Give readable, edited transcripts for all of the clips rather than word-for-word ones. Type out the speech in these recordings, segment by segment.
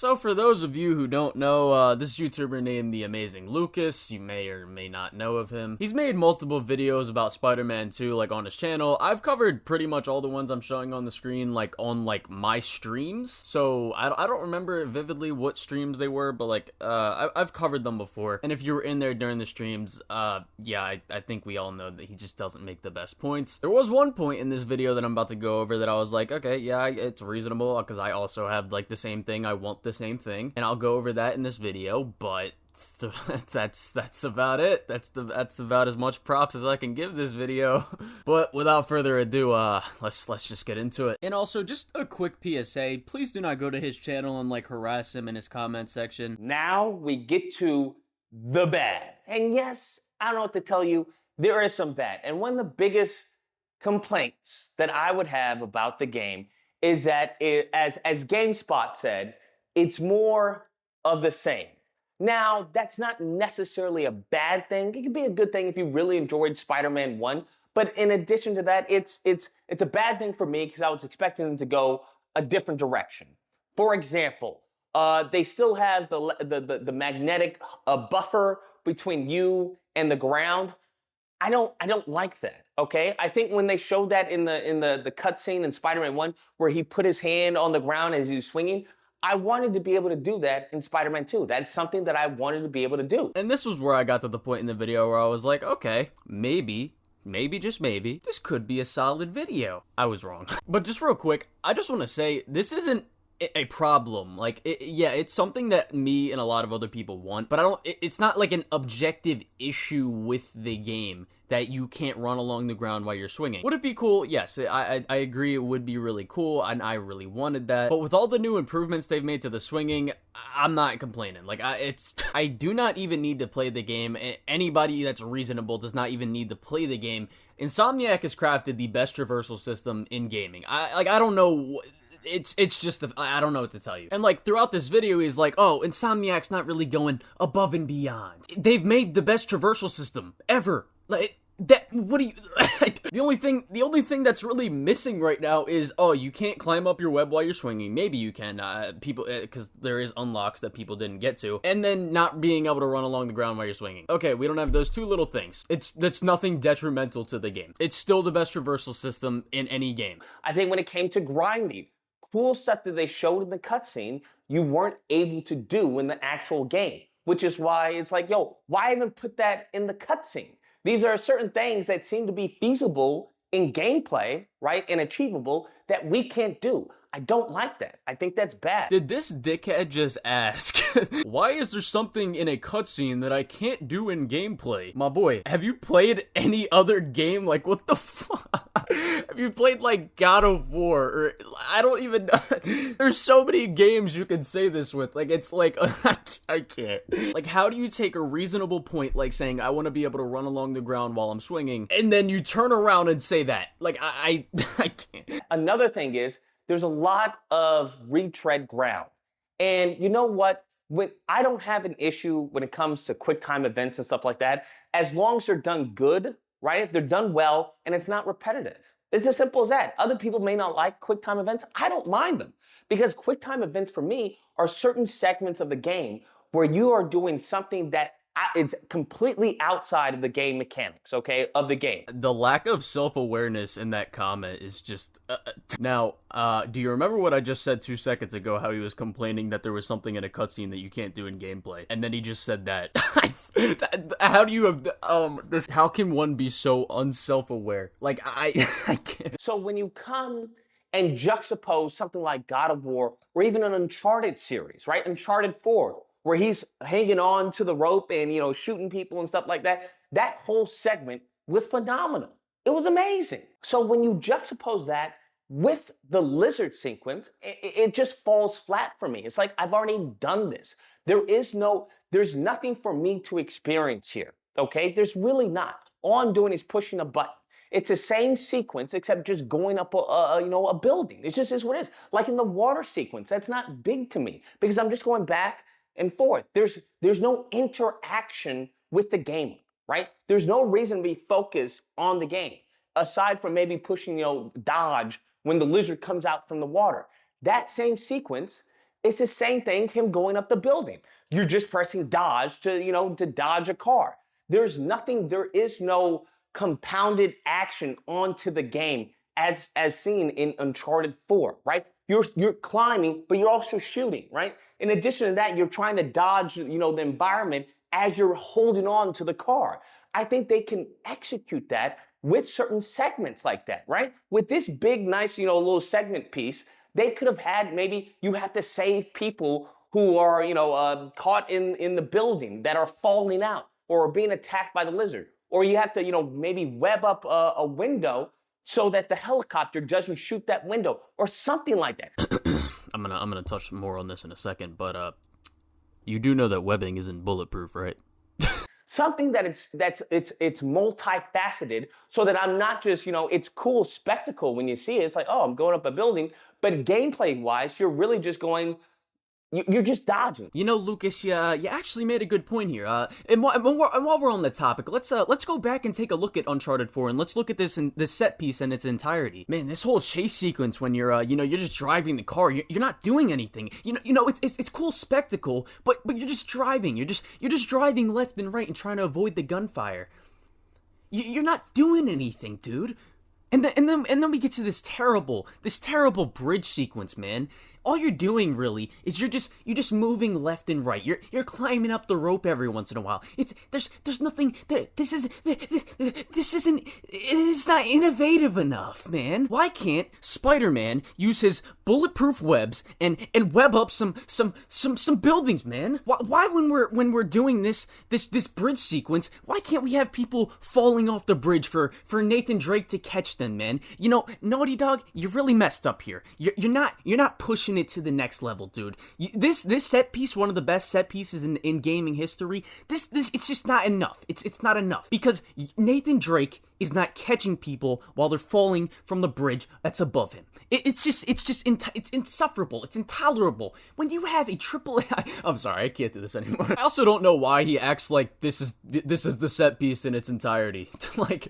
So for those of you who don't know, this YouTuber named The Amazing Lucas, you may or may not know of him. He's made multiple videos about Spider-Man 2, like, on his channel. I've covered pretty much all the ones I'm showing on the screen, like, on, like, my streams. So I don't remember vividly what streams they were, but, like, I've covered them before. And if you were in there during the streams, yeah, I think we all know that he just doesn't make the best points. There was one point in this video that I'm about to go over that I was like, okay, yeah, it's reasonable, because I also have, like, the same thing. I want the same thing, and I'll go over that in this video, but that's about it. That's about as much props as I can give this video. But without further ado, let's just get into it. And also, just a quick PSA, please do not go to his channel and, like, harass him in his comment section. Now we get to the bad. And yes, I don't know what to tell you, there is some bad. And one of the biggest complaints that I would have about the game is that, as GameSpot said, it's more of the same. Now, that's not necessarily a bad thing. It could be a good thing if you really enjoyed Spider-Man 1. But in addition to that, it's a bad thing for me because I was expecting them to go a different direction. For example, they still have the magnetic buffer between you and the ground. I don't like that, okay? I think when they showed that in the cutscene in Spider-Man 1 where he put his hand on the ground as he was swinging, I wanted to be able to do that in Spider-Man 2. That's something that I wanted to be able to do. And this was where I got to the point in the video where I was like, okay, maybe, just maybe, this could be a solid video. I was wrong. But just real quick, I just want to say, this isn't a problem. Like, yeah, it's something that me and a lot of other people want, but it's not like an objective issue with the game that you can't run along the ground while you're swinging. Would it be cool? Yes, I agree it would be really cool, and I really wanted that. But with all the new improvements they've made to the swinging, I'm not complaining. Like, I do not even need to play the game. Anybody that's reasonable does not even need to play the game. Insomniac has crafted the best traversal system in gaming. I don't know. It's just, I don't know what to tell you. And, like, throughout this video, he's like, oh, Insomniac's not really going above and beyond. They've made the best traversal system ever. Like, what do you, the only thing that's really missing right now is, oh, you can't climb up your web while you're swinging. Maybe you can, people, because there is unlocks that people didn't get to. And then not being able to run along the ground while you're swinging. Okay, we don't have those two little things. That's nothing detrimental to the game. It's still the best traversal system in any game. I think when it came to grinding, cool stuff that they showed in the cutscene, you weren't able to do in the actual game. Which is why it's like, yo, why even put that in the cutscene? These are certain things that seem to be feasible in gameplay, right, and achievable that we can't do. I don't like that. I think that's bad. Did this dickhead just ask, why is there something in a cutscene that I can't do in gameplay? My boy, have you played any other game? Like, what the fuck? Have you played, like, God of War? Or, I don't even know. There's so many games you can say this with. Like, it's like, I can't. Like, how do you take a reasonable point, like saying, I want to be able to run along the ground while I'm swinging, and then you turn around and say that? Like, I can't. Another thing is, there's a lot of retread ground. And you know what? I don't have an issue when it comes to quick time events and stuff like that, as long as they're done good, right? If they're done well and it's not repetitive. It's as simple as that. Other people may not like quick time events. I don't mind them, because quick time events for me are certain segments of the game where you are doing something that it's completely outside of the game mechanics, okay, of the game. The lack of self-awareness in that comment is just... Now, do you remember what I just said 2 seconds ago, how he was complaining that there was something in a cutscene that you can't do in gameplay? And then he just said that. How do you have... how can one be so unself-aware? Like, I can't... So when you come and juxtapose something like God of War, or even an Uncharted series, right? Uncharted 4, where he's hanging on to the rope and, you know, shooting people and stuff like that. That whole segment was phenomenal. It was amazing. So when you juxtapose that with the lizard sequence, it just falls flat for me. It's like, I've already done this. There's nothing for me to experience here, okay? There's really not. All I'm doing is pushing a button. It's the same sequence, except just going up a building. It just is what it is. Like in the water sequence, that's not big to me, because I'm just going back and forth. There's no interaction with the game, right? There's no reason to be focused on the game, aside from maybe pushing, dodge when the lizard comes out from the water. That same sequence It's the same thing, him going up the building. You're just pressing dodge to dodge a car. There is no compounded action onto the game as seen in Uncharted 4, right? You're climbing, but you're also shooting, right? In addition to that, you're trying to dodge, the environment as you're holding on to the car. I think they can execute that with certain segments like that, right? With this big, nice, little segment piece, they could have had, maybe you have to save people who are, caught in the building that are falling out or are being attacked by the lizard. Or you have to, maybe web up a window so that the helicopter doesn't shoot that window or something like that. I'm gonna touch more on this in a second, but you do know that webbing isn't bulletproof, right? Something that it's multifaceted, so that I'm not just, it's cool spectacle when you see it. It's like, oh, I'm going up a building, but gameplay wise, you're really just going, you're just dodging. Lucas, you actually made a good point here. And while we're on the topic, let's go back and take a look at Uncharted 4, and let's look at this set piece in its entirety. Man, this whole chase sequence when you're you're just driving the car, you're not doing anything. It's cool spectacle, but you're just driving. You're just driving left and right and trying to avoid the gunfire. You're not doing anything, dude. And then we get to this terrible bridge sequence, man. All you're doing really is you're just moving left and right. You're climbing up the rope every once in a while. There's nothing that this is not innovative enough, man. Why can't Spider-Man use his bulletproof webs and web up some buildings, man? Why when we're doing this bridge sequence, why can't we have people falling off the bridge for Nathan Drake to catch them, man? Naughty Dog, you really messed up here. You're not pushing it to the next level, dude. This set piece, one of the best set pieces in gaming history. This it's just not enough. It's not enough because Nathan Drake is not catching people while they're falling from the bridge that's above him. It's insufferable. It's intolerable when you have a triple A. I'm sorry, I can't do this anymore. I also don't know why he acts like this is the set piece in its entirety.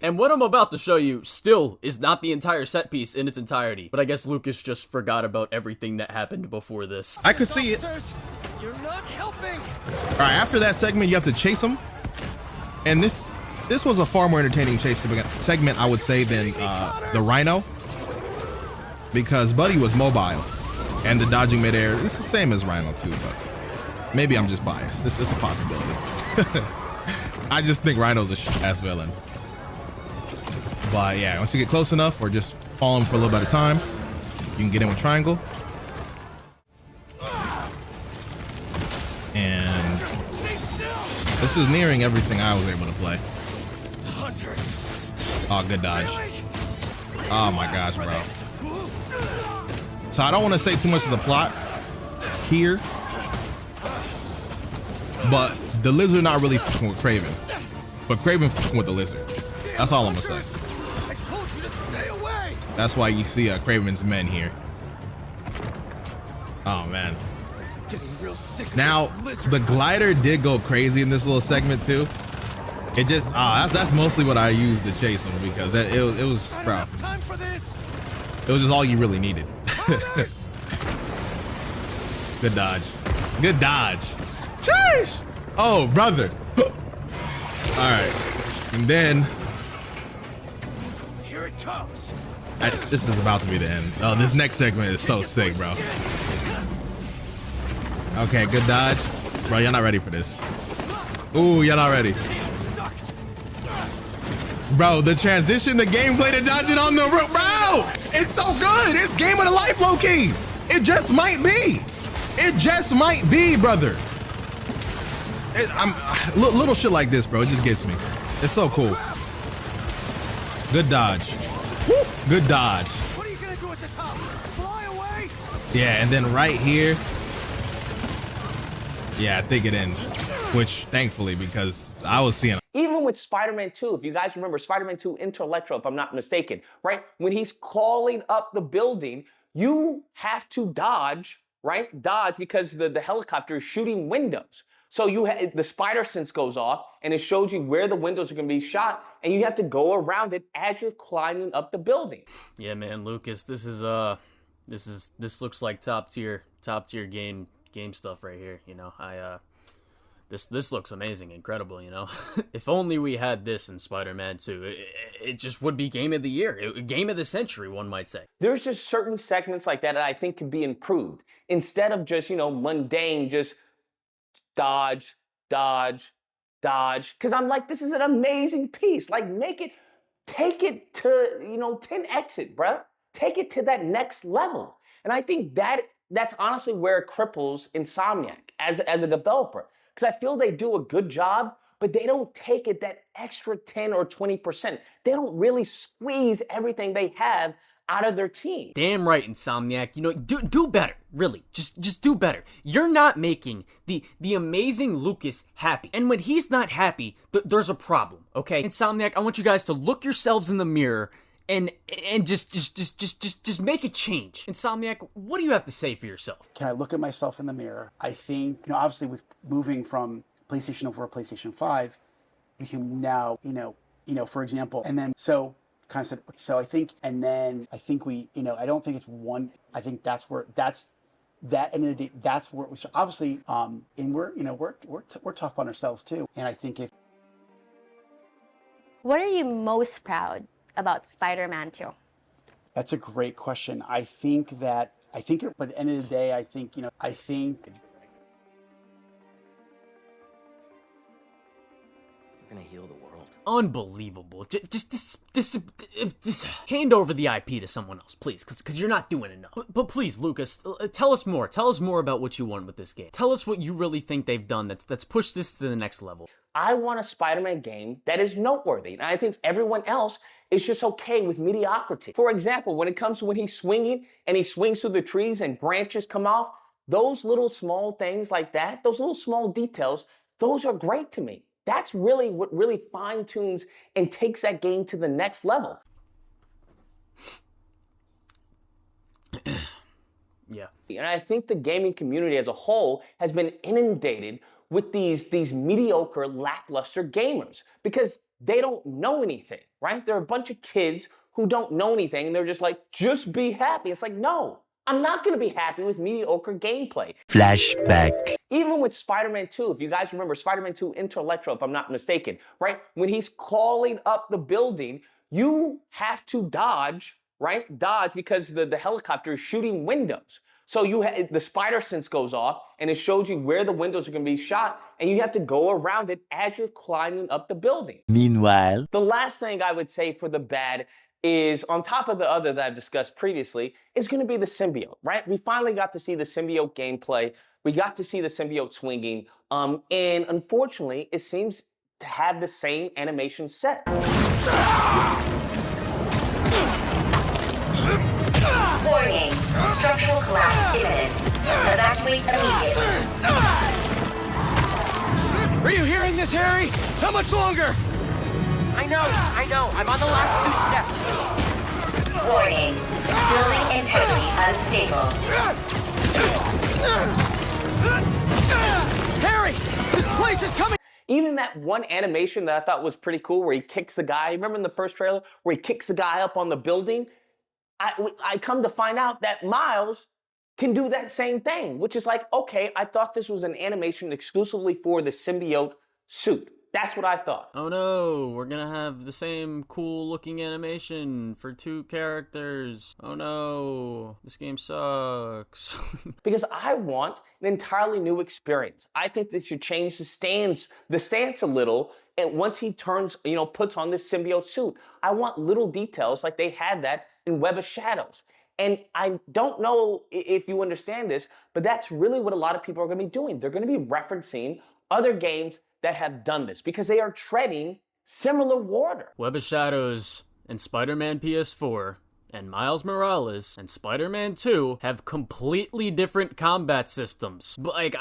And what I'm about to show you still is not the entire set piece in its entirety. But I guess Lucas just forgot about everything that happened before this. I could see it. You're not helping. All right, after that segment, you have to chase him, and this was a far more entertaining chase segment, I would say, than the Rhino, because Buddy was mobile, and the dodging midair is the same as Rhino too, but maybe I'm just biased. This is a possibility. I just think Rhino's a ass villain. But yeah, once you get close enough, or just follow him for a little bit of time, you can get in with triangle. And this is nearing everything I was able to play. Oh, good dodge. Oh my gosh, bro. So I don't want to say too much of the plot here, but the lizard not really fucking with Kraven, but Kraven fucking with the lizard. That's all I'm gonna say. I told you to stay away. That's why you see Kraven's men here. Oh man. Getting real sick of Now this lizard. the glider did go crazy in this little segment too. It just that's mostly what I used to chase him, because it was, Not bro, enough time for this. it was just all you really needed. Counters. Good dodge. Good dodge. Sheesh! Oh, brother. All right. And then Here it comes. this is about to be the end. Oh, this next segment is so sick, bro. Okay, good dodge. Bro, you're not ready for this. Ooh, you're not ready. Bro, the transition, the gameplay, the dodging on the roof, bro! It's so good! It's game of the life, low-key! It just might be! It just might be, brother! Little shit like this, bro, it just gets me. It's so cool. Good dodge. Woo! Good dodge. What are you gonna do at the top? Fly away? Yeah, and then right here, yeah, I think it ends. Which, thankfully, because I was seeing. Even with Spider-Man 2, if you guys remember, Spider-Man 2 Intellectual, if I'm not mistaken, right? When he's crawling up the building, you have to dodge, right? Dodge, because the helicopter is shooting windows. So the spider sense goes off, and it shows you where the windows are going to be shot, and you have to go around it as you're climbing up the building. Yeah, man, Lucas, this looks like top tier top tier game stuff right here. You know, this looks amazing, incredible. You know, if only we had this in Spider-Man 2, it just would be game of the year, game of the century, one might say. There's just certain segments like that I think can be improved instead of just, you know, mundane, just dodge, dodge, dodge. Because I'm like, this is an amazing piece. Like, take it to, you know, 10x it, bruh. Take it to that next level. And I think that's honestly where it cripples Insomniac as a developer. Because I feel they do a good job, but they don't take it that extra 10 or 20%. They don't really squeeze everything they have out of their team. Damn right, Insomniac. You know, do better. Really, just do better. You're not making the amazing Lucas happy, and when he's not happy, there's a problem. Okay, Insomniac, I want you guys to look yourselves in the mirror and just make a change. Insomniac, what do you have to say for yourself? Can I look at myself in the mirror? I think, you know, obviously with moving from PlayStation 4 to PlayStation 5, we can now, you know, for example, and then so kind of said, so I think, and then I think we, you know, I don't think it's one. I think that's that end of the day, that's where we start. Obviously, and we're, you know, we're tough on ourselves too. And I think if. What are you most proud about Spider-Man 2? That's a great question. I think by the end of the day, I think, you know, You're gonna heal the world. Unbelievable. Just hand over the IP to someone else, please, because you're not doing enough. But please, Lucas, tell us more. Tell us more about what you want with this game. Tell us what you really think they've done that's pushed this to the next level. I want a Spider-Man game that is noteworthy, and I think everyone else is just okay with mediocrity. For example, when it comes to when he's swinging and he swings through the trees and branches come off, those little small things like that, those little small details, those are great to me. That's really what really fine-tunes and takes that game to the next level. Yeah. And I think the gaming community as a whole has been inundated with these mediocre, lackluster gamers because they don't know anything, right? They're a bunch of kids who don't know anything and they're just like, just be happy. It's like, no, I'm not gonna be happy with mediocre gameplay. Flashback. Even with Spider-Man 2, if you guys remember Spider-Man 2 Inter Electro, if I'm not mistaken, right? When he's crawling up the building, you have to dodge, right? Dodge because the helicopter is shooting windows. So the spider sense goes off and it shows you where the windows are gonna be shot and you have to go around it as you're climbing up the building. Meanwhile, The last thing I would say for the bad is, on top of the other that I've discussed previously, is going to be the symbiote, right? We finally got to see the symbiote gameplay. We got to see the symbiote swinging. And unfortunately, it seems to have the same animation set. Warning. Structural collapse imminent. Evacuate immediately. Are you hearing this, Harry? How much longer? I know. I'm on the last 2 steps. Warning. Building integrity unstable. Harry! This place is coming! Even that one animation that I thought was pretty cool where he kicks the guy, remember in the first trailer where he kicks the guy up on the building? I come to find out that Miles can do that same thing, which is like, okay, I thought this was an animation exclusively for the symbiote suit. That's what I thought. Oh no, we're gonna have the same cool looking animation for 2 characters. Oh no, this game sucks. Because I want an entirely new experience. I think they should change the stance a little. And once he turns, puts on this symbiote suit, I want little details like they had that in Web of Shadows. And I don't know if you understand this, but that's really what a lot of people are gonna be doing. They're gonna be referencing other games that have done this because they are treading similar water. Web of Shadows and Spider-Man PS4 and Miles Morales and Spider-Man 2 have completely different combat systems. Like,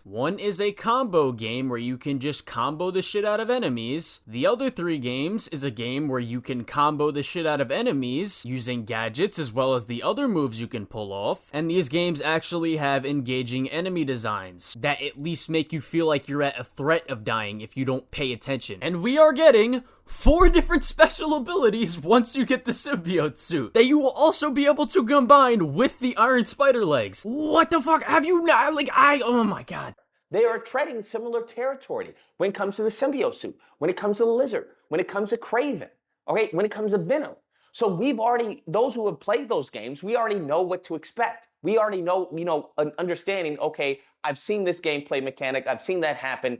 one is a combo game where you can just combo the shit out of enemies. The other 3 games is a game where you can combo the shit out of enemies using gadgets as well as the other moves you can pull off. And these games actually have engaging enemy designs that at least make you feel like you're at a threat of dying if you don't pay attention. And we are getting 4 different special abilities once you get the symbiote suit that you will also be able to combine with the iron spider legs. What the fuck? Have you not, oh my god. They are treading similar territory when it comes to the symbiote suit, when it comes to Lizard, when it comes to Kraven, okay, when it comes to Venom. So we've already, those who have played those games, we already know what to expect. We already know, an understanding, okay, I've seen this gameplay mechanic, I've seen that happen,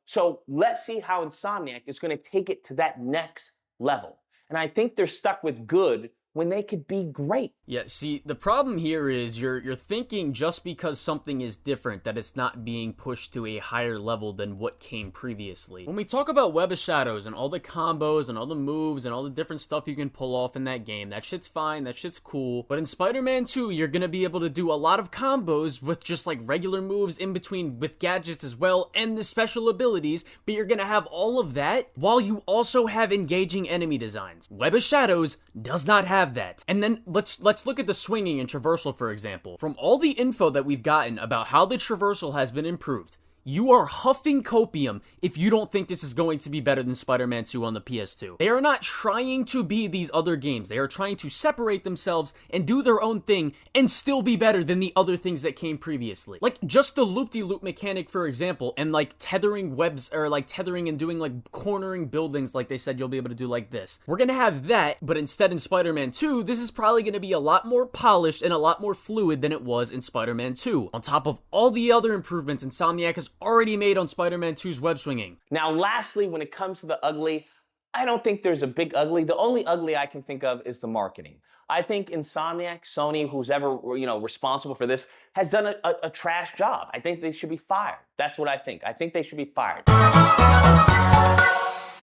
so let's see how Insomniac is going to take it to that next level. And I think they're stuck with good when they could be great. Yeah, see, the problem here is you're thinking just because something is different that it's not being pushed to a higher level than what came previously. When we talk about Web of Shadows and all the combos and all the moves and all the different stuff you can pull off in that game, that shit's fine, that shit's cool. But in Spider-Man 2, you're gonna be able to do a lot of combos with just like regular moves in between with gadgets as well and the special abilities, but you're gonna have all of that while you also have engaging enemy designs. Web of Shadows does not have that. And then let's look at the swinging and traversal, for example. From all the info that we've gotten about how the traversal has been improved, you are huffing copium if you don't think this is going to be better than Spider-Man 2 on the PS2. They are not trying to be these other games. They are trying to separate themselves and do their own thing and still be better than the other things that came previously. Like, just the loop-de-loop mechanic, for example, and like tethering webs, or like tethering and doing like cornering buildings like they said you'll be able to do like this. We're gonna have that, but instead in Spider-Man 2, this is probably gonna be a lot more polished and a lot more fluid than it was in Spider-Man 2. On top of all the other improvements Insomniac has already made on Spider-Man 2's web swinging. Now, lastly, when it comes to the ugly, I don't think there's a big ugly. The only ugly I can think of is the marketing. I think Insomniac, Sony, who's ever responsible for this, has done a trash job. I think they should be fired. That's what I think. I think they should be fired.